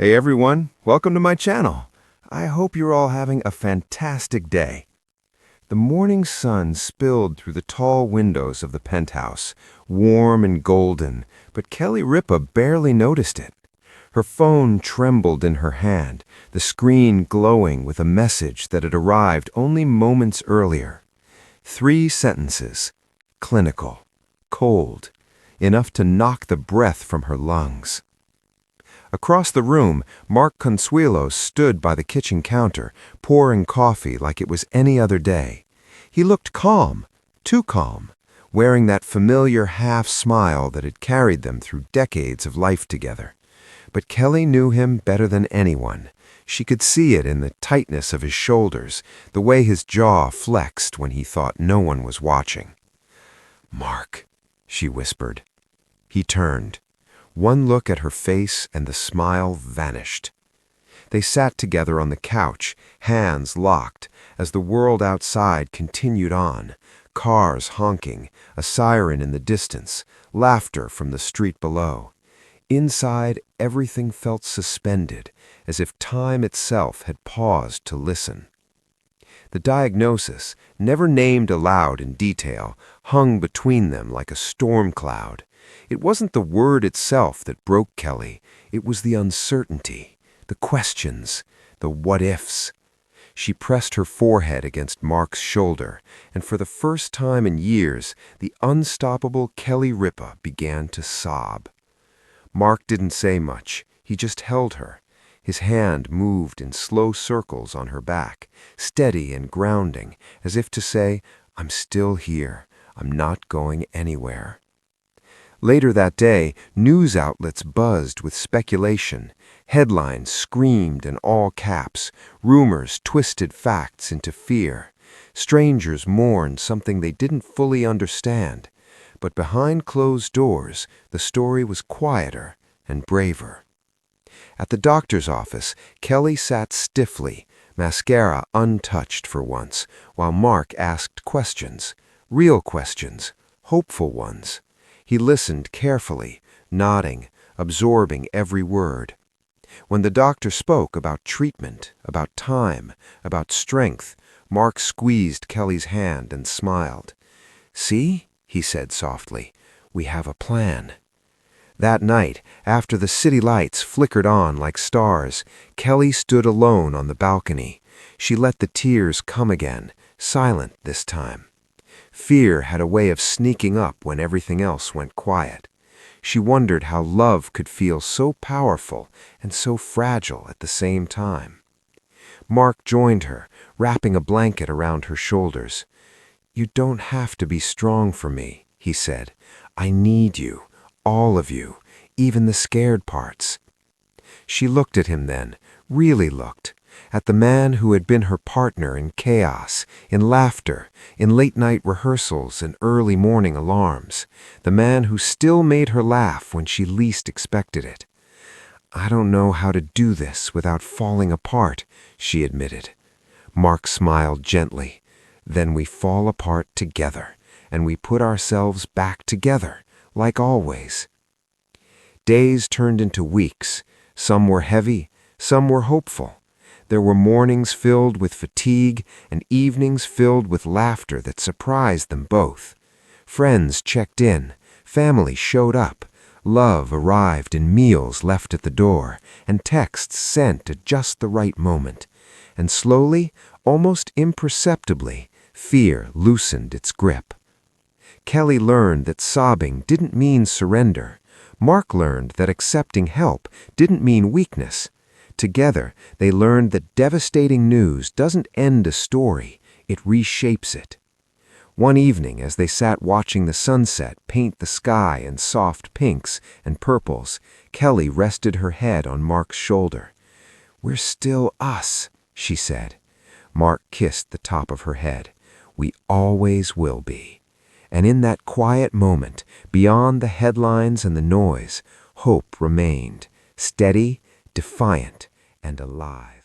Hey everyone, welcome to my channel. I hope you're all having a fantastic day. The morning sun spilled through the tall windows of the penthouse, warm and golden, but Kelly Ripa barely noticed it. Her phone trembled in her hand, the screen glowing with a message that had arrived only moments earlier. 3 sentences, clinical, cold, enough to knock the breath from her lungs. Across the room, Mark Consuelos stood by the kitchen counter, pouring coffee like it was any other day. He looked calm, too calm, wearing that familiar half-smile that had carried them through decades of life together. But Kelly knew him better than anyone. She could see it in the tightness of his shoulders, the way his jaw flexed when he thought no one was watching. "Mark," she whispered. He turned. One look at her face and the smile vanished. They sat together on the couch, hands locked, as the world outside continued on, cars honking, a siren in the distance, laughter from the street below. Inside, everything felt suspended, as if time itself had paused to listen. The diagnosis, never named aloud in detail, hung between them like a storm cloud. It wasn't the word itself that broke Kelly. It was the uncertainty, the questions, the what-ifs. She pressed her forehead against Mark's shoulder, and for the first time in years, the unstoppable Kelly Ripa began to sob. Mark didn't say much. He just held her. His hand moved in slow circles on her back, steady and grounding, as if to say, "I'm still here. I'm not going anywhere." Later that day, news outlets buzzed with speculation. Headlines screamed in all caps. Rumors twisted facts into fear. Strangers mourned something they didn't fully understand. But behind closed doors, the story was quieter and braver. At the doctor's office, Kelly sat stiffly, mascara untouched for once, while Mark asked questions, real questions, hopeful ones. He listened carefully, nodding, absorbing every word. When the doctor spoke about treatment, about time, about strength, Mark squeezed Kelly's hand and smiled. "See," he said softly, "we have a plan." That night, after the city lights flickered on like stars, Kelly stood alone on the balcony. She let the tears come again, silent this time. Fear had a way of sneaking up when everything else went quiet. She wondered how love could feel so powerful and so fragile at the same time. Mark joined her, wrapping a blanket around her shoulders. "You don't have to be strong for me," he said. "I need you, all of you, even the scared parts." She looked at him then, really looked, at the man who had been her partner in chaos, in laughter, in late-night rehearsals and early morning alarms, the man who still made her laugh when she least expected it. "I don't know how to do this without falling apart," she admitted. Mark smiled gently. "Then we fall apart together, and we put ourselves back together, like always." Days turned into weeks. Some were heavy, some were hopeful. There were mornings filled with fatigue and evenings filled with laughter that surprised them both. Friends checked in, family showed up, love arrived in meals left at the door, and texts sent at just the right moment. And slowly, almost imperceptibly, fear loosened its grip. Kelly learned that sobbing didn't mean surrender. Mark learned that accepting help didn't mean weakness. Together, they learned that devastating news doesn't end a story, it reshapes it. One evening, as they sat watching the sunset paint the sky in soft pinks and purples, Kelly rested her head on Mark's shoulder. "We're still us," she said. Mark kissed the top of her head. "We always will be." And in that quiet moment, beyond the headlines and the noise, hope remained, steady, defiant, and alive.